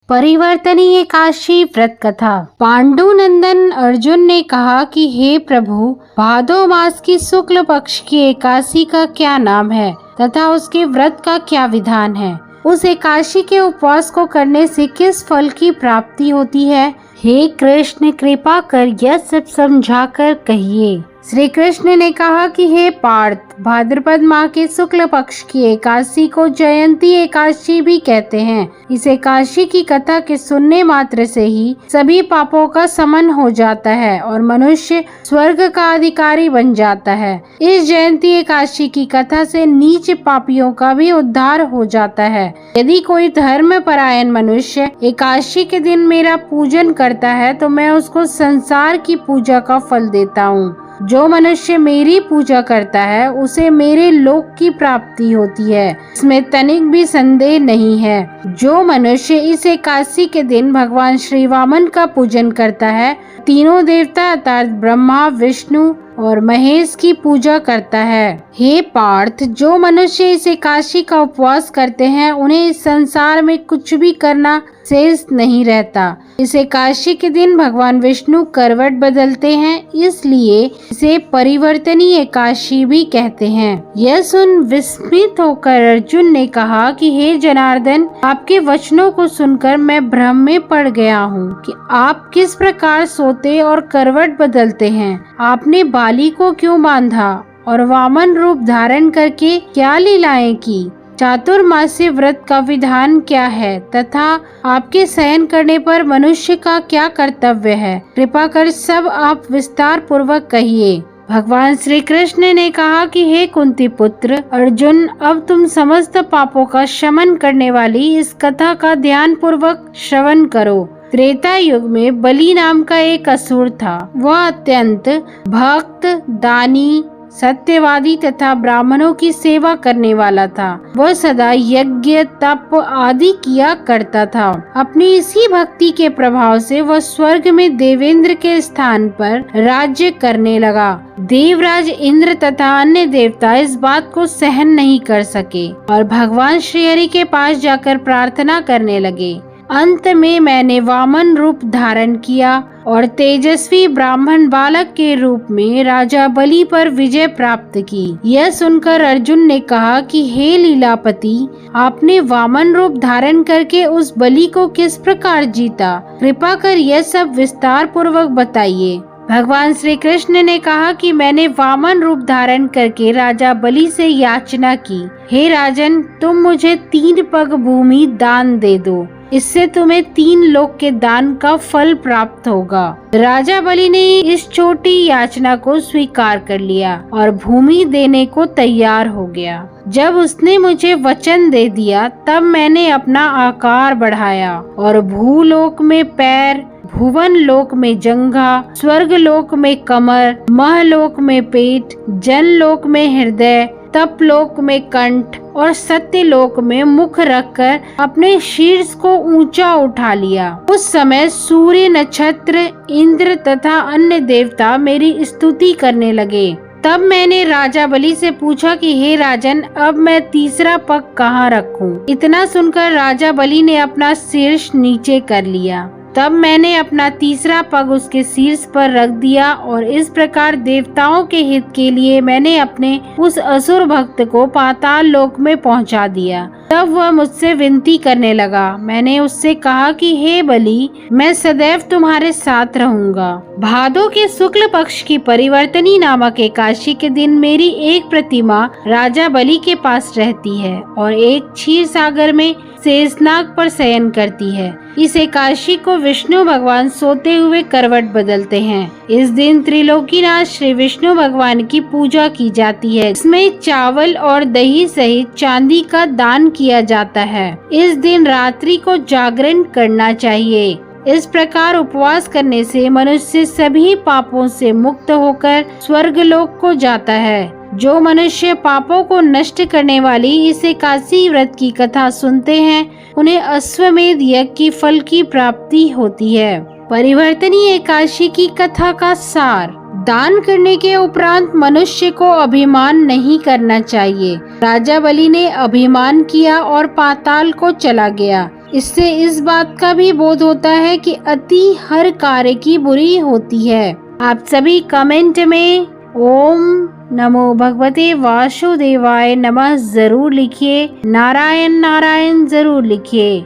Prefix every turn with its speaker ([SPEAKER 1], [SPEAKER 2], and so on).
[SPEAKER 1] परिवर्तनी एकादशी व्रत कथा। पांडुनंदन अर्जुन ने कहा कि हे प्रभु, भादो मास की शुक्ल पक्ष की एकादशी का क्या नाम है तथा उसके व्रत का क्या विधान है? उस एकादशी के उपवास को करने से किस फल की प्राप्ति होती है? हे कृष्ण, कृपा कर यह सब समझाकर कहिए। श्री कृष्ण ने कहा कि हे पार्थ, भाद्रपद माह के शुक्ल पक्ष की एकादशी को जयंती एकादशी भी कहते हैं। इस एकादशी की कथा के सुनने मात्र से ही सभी पापों का शमन हो जाता है और मनुष्य स्वर्ग का अधिकारी बन जाता है। इस जयंती एकादशी की कथा से नीच पापियों का भी उद्धार हो जाता है। यदि कोई धर्म परायण मनुष्य एकादशी के दिन मेरा पूजन करता है तो मैं उसको संसार की पूजा का फल देता हूँ। जो मनुष्य मेरी पूजा करता है उसे मेरे लोक की प्राप्ति होती है, इसमें तनिक भी संदेह नहीं है। जो मनुष्य इस एकादशी के दिन भगवान श्री वामन का पूजन करता है, तीनों देवता अर्थात ब्रह्मा, विष्णु और महेश की पूजा करता है। हे पार्थ, जो मनुष्य इस एकादशी का उपवास करते हैं उन्हें इस संसार में कुछ भी करना शेष नहीं रहता। इस एकादशी के दिन भगवान विष्णु करवट बदलते हैं, इसलिए इसे परिवर्तनी एकादशी भी कहते हैं। यह सुन विस्मित होकर अर्जुन ने कहा कि हे जनार्दन, आपके वचनों को सुनकर मैं भ्रम में पड़ गया हूँ कि आप किस प्रकार सोते और करवट बदलते हैं। आपने बाली को क्यों बांधा और वामन रूप धारण करके क्या लीलाएं की? चातुर्मास्य व्रत का विधान क्या है तथा आपके शयन करने पर मनुष्य का क्या कर्तव्य है? कृपा कर सब आप विस्तार पूर्वक कहिए। भगवान श्री कृष्ण ने कहा कि हे कुंती पुत्र अर्जुन, अब तुम समस्त पापों का शमन करने वाली इस कथा का ध्यान पूर्वक श्रवण करो। त्रेता युग में बलि नाम का एक असुर था। वह अत्यंत भक्त, दानी, सत्यवादी तथा ब्राह्मणों की सेवा करने वाला था। वह सदा यज्ञ, तप आदि किया करता था। अपनी इसी भक्ति के प्रभाव से वह स्वर्ग में देवेंद्र के स्थान पर राज्य करने लगा। देवराज इंद्र तथा अन्य देवता इस बात को सहन नहीं कर सके और भगवान श्री हरि के पास जाकर प्रार्थना करने लगे। अंत में मैंने वामन रूप धारण किया और तेजस्वी ब्राह्मण बालक के रूप में राजा बलि पर विजय प्राप्त की। यह सुनकर अर्जुन ने कहा कि हे लीलापति, आपने वामन रूप धारण करके उस बलि को किस प्रकार जीता? कृपा कर यह सब विस्तार पूर्वक बताइए। भगवान श्री कृष्ण ने कहा कि मैंने वामन रूप धारण करके राजा बलि से याचना की, हे राजन, तुम मुझे 3 पग भूमि दान दे दो, इससे तुम्हें 3 लोक के दान का फल प्राप्त होगा। राजा बलि ने इस छोटी याचना को स्वीकार कर लिया और भूमि देने को तैयार हो गया। जब उसने मुझे वचन दे दिया तब मैंने अपना आकार बढ़ाया और भूलोक में पैर, भुवन लोक में जंघा, स्वर्ग लोक में कमर, महलोक में पेट, जन लोक में हृदय, तप लोक में कंठ और सत्य लोक में मुख रखकर अपने शीर्ष को ऊंचा उठा लिया। उस समय सूर्य, नक्षत्र, इंद्र तथा अन्य देवता मेरी स्तुति करने लगे। तब मैंने राजा बलि से पूछा कि हे राजन, अब मैं तीसरा पग कहाँ रखूं? इतना सुनकर राजा बलि ने अपना शीर्ष नीचे कर लिया। तब मैंने अपना तीसरा पग उसके शीर्ष पर रख दिया और इस प्रकार देवताओं के हित के लिए मैंने अपने उस असुर भक्त को पाताल लोक में पहुंचा दिया। तब वह मुझसे विनती करने लगा। मैंने उससे कहा कि हे बलि, मैं सदैव तुम्हारे साथ रहूंगा। भादो के शुक्ल पक्ष की परिवर्तनी नामक एकादशी के दिन मेरी एक प्रतिमा राजा बलि के पास रहती है और एक क्षीर सागर में शेषनाग पर शयन करती है। इस एकादशी को विष्णु भगवान सोते हुए करवट बदलते हैं। इस दिन त्रिलोकीनाथ श्री विष्णु भगवान की पूजा की जाती है। इसमें चावल और दही सहित चांदी का दान किया जाता है। इस दिन रात्रि को जागरण करना चाहिए। इस प्रकार उपवास करने से मनुष्य सभी पापों से मुक्त होकर स्वर्गलोक को जाता है। जो मनुष्य पापों को नष्ट करने वाली इस एकादशी व्रत की कथा सुनते हैं उन्हें अश्वमेध यज्ञ की फल की प्राप्ति होती है। परिवर्तनी एकादशी की कथा का सार। दान करने के उपरांत मनुष्य को अभिमान नहीं करना चाहिए। राजा बलि ने अभिमान किया और पाताल को चला गया। इससे इस बात का भी बोध होता है कि अति हर कार्य की बुरी होती है। आप सभी कमेंट में ओम नमो भगवते वासुदेवाय नमः जरूर लिखिए, नारायण नारायण जरूर लिखिए।